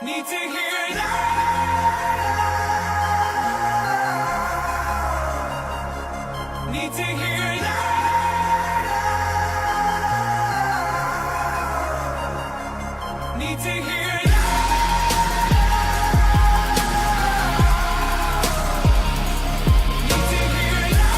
Need to hear love. Need to hear love. Need to hear love. Need to hear love.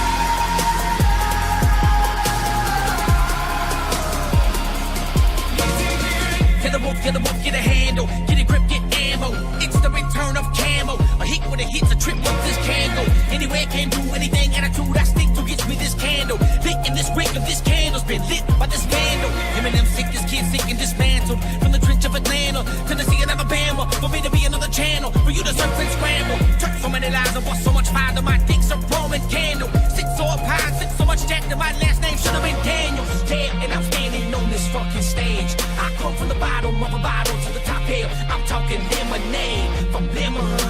Get a wolf, get a handle. Get a grip, get ammo. It's the return of camo. A hit with a hit's a trip with this candle. Anywhere can do anything. Attitude I stick to gets me this candle. Lit in this wick of this candle's been lit by this vandal. Him and them sick, this kid sick and dismantled. From the trench of Atlanta, Tennessee and Alabama. For me to be another channel. For you to surf and scramble. Took so many lies and bust so much fire that my dick's a Roman candle. Six so up high, six so much jack that my last name should have been Daniel. Yeah, and I'm standing on this fucking stage. I come from the bottom of a bottle to the top hill. I'm talking lemonade from lemons.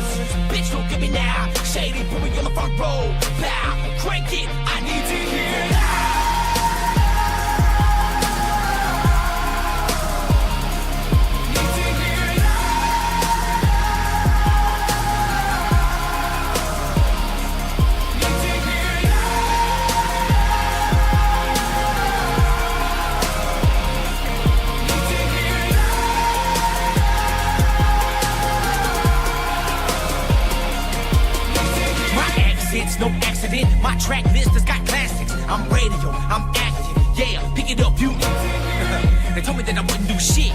Bitch, look at me now. Shady, put me on the front row. Bow, crank it. I need to hear loud. Need to hear loud. Need to hear It's no accident, my track list has got classics. I'm radio, I'm active, yeah, pick it up, you. They told me that I wouldn't do shit,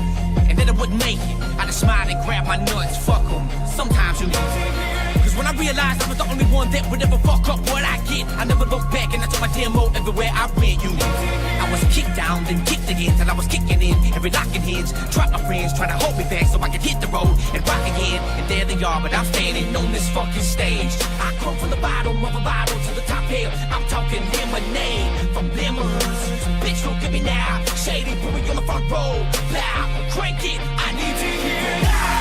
and that I wouldn't make it. I just smiled and grabbed my nuts, fuck them. Sometimes you cause when I realized I was the only one that would ever fuck up what I get, I never looked back and I took my demo everywhere I went, you. I was kicked down, then kicked again, till I was kicking in every locking hinge. Dropped my friends, trying to hold me back so I could hit the road and rock again. And there they are, but I'm standing on this fucking stage. I come from the bottom of a bottle to the top hill. I'm talking lemonade from lemons. Bitch, look at me now. Shady, put me on the front row. Loud, crank it. I need to hear loud.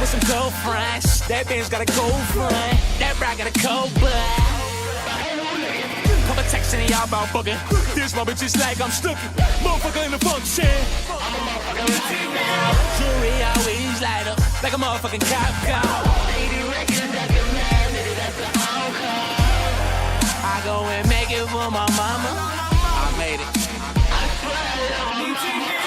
Some girlfriends, that band's got a cold front, that ride got a cold blood. Couple texts and y'all about bugging. This moment just like I'm stuck. Motherfucker in the function. I'm a motherfucking right now. Jewelry always light up like a motherfucking cop car. I go and make it for my mama. I made it. Need to hear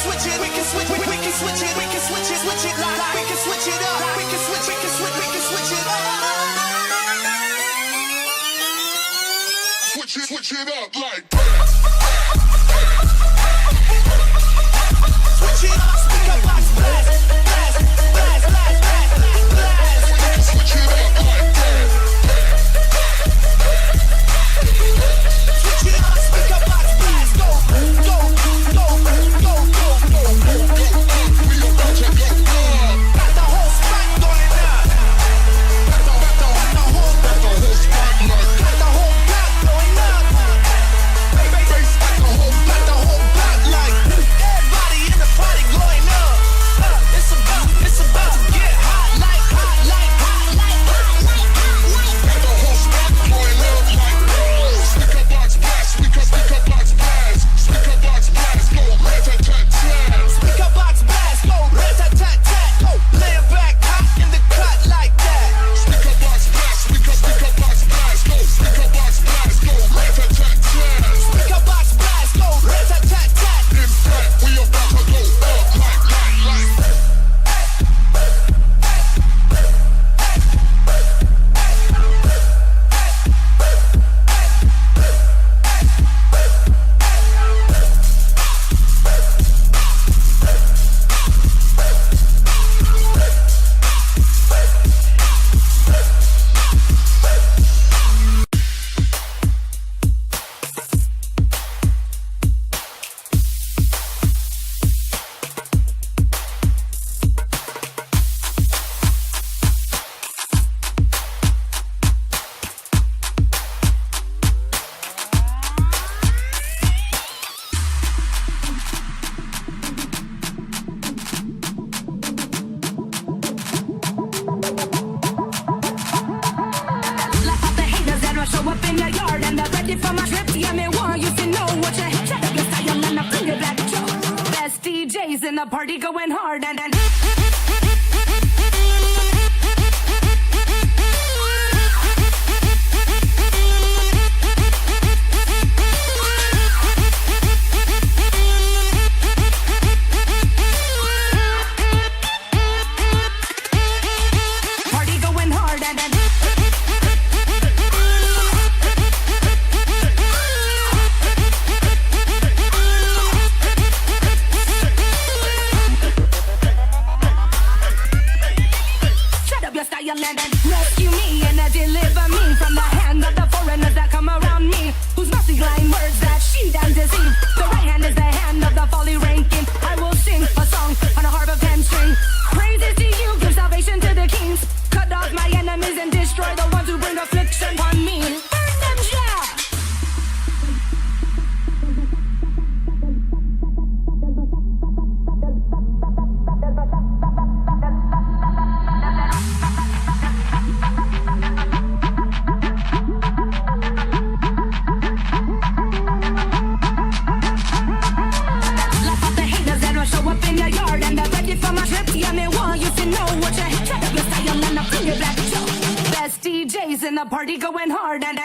switch it, we can switch it, we can switch it, we can switch it, switch it, like we can switch it up, we can switch, we can switch, we can switch it up. Switch it up like Switch it up, speaker box blast, blast, blast, blast, blast, blast. switch it up like that. Switch it up, speaker box blast, go, go, go, go, go, go. We about to go up. Got the whole spot going up. Got the whole spot like got the whole block going up. bass at the whole Got the whole block like everybody in the party going up. It's about to get hot like hot like hot like hot like hot like. got the whole spot going up like speaker box blast, speaker box blast, speaker box blast, go rat-a-tat-tat. Speaker box blast, go rat-a-tat-tat, go lay it back hot in the cut like that. Speaker box blast, speaker box blast, go speaker box blast, go rat-a-tat-tat. Speaker box blast, go rat-a-tat-tat. In fact, we about to go up like. Laugh at the haters that will show up in your yard and they're ready for my trip. Yeah, me want you to know what you hit. Check your style and I bring it back. Best DJs in the party going hard and party going hard and Shut up your style and rescue me and deliver me from the hand of the foreigners that come around me, whose musty line words that cheat and deceive. The right hand is the hand of the folly ranking. I will sing a song on a harp of 10 string. Praises to you, give salvation to the kings. Cut off my enemies and destroy the ones who bring affliction upon me. Burn them, yeah! Laugh at the haters that will show up in your yard and they're ready for my trip. Yeah, me want you to know what you hit. Check up your style and I bring it back. Best DJs in the party going hard and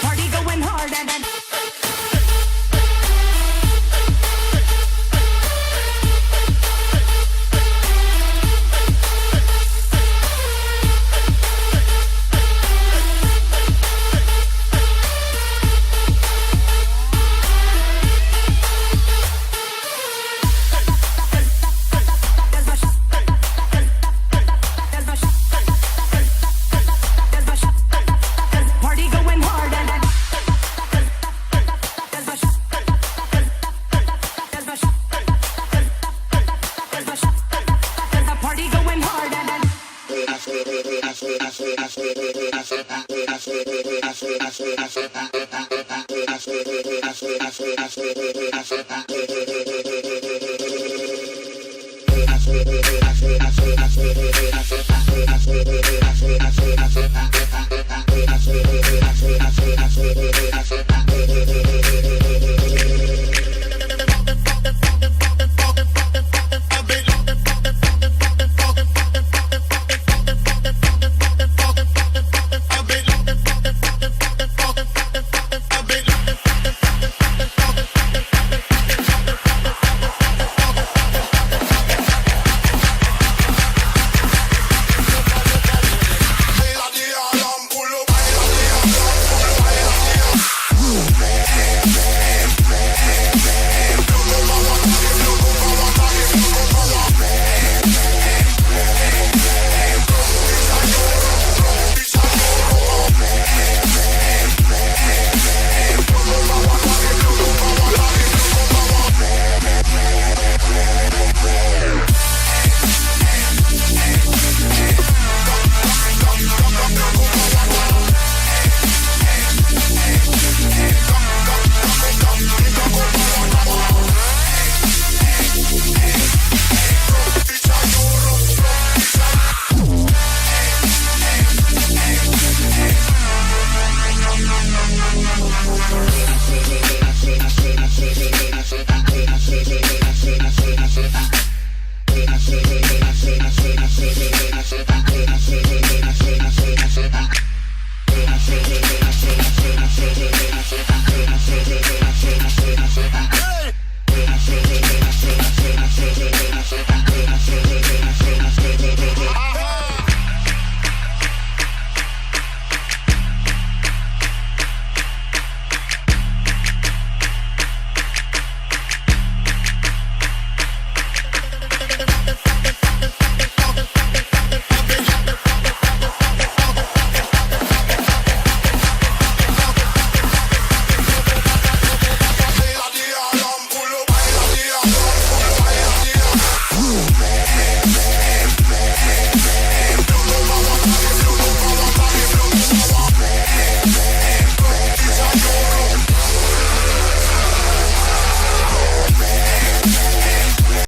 party going hard and party going hard and party going hard and watch me.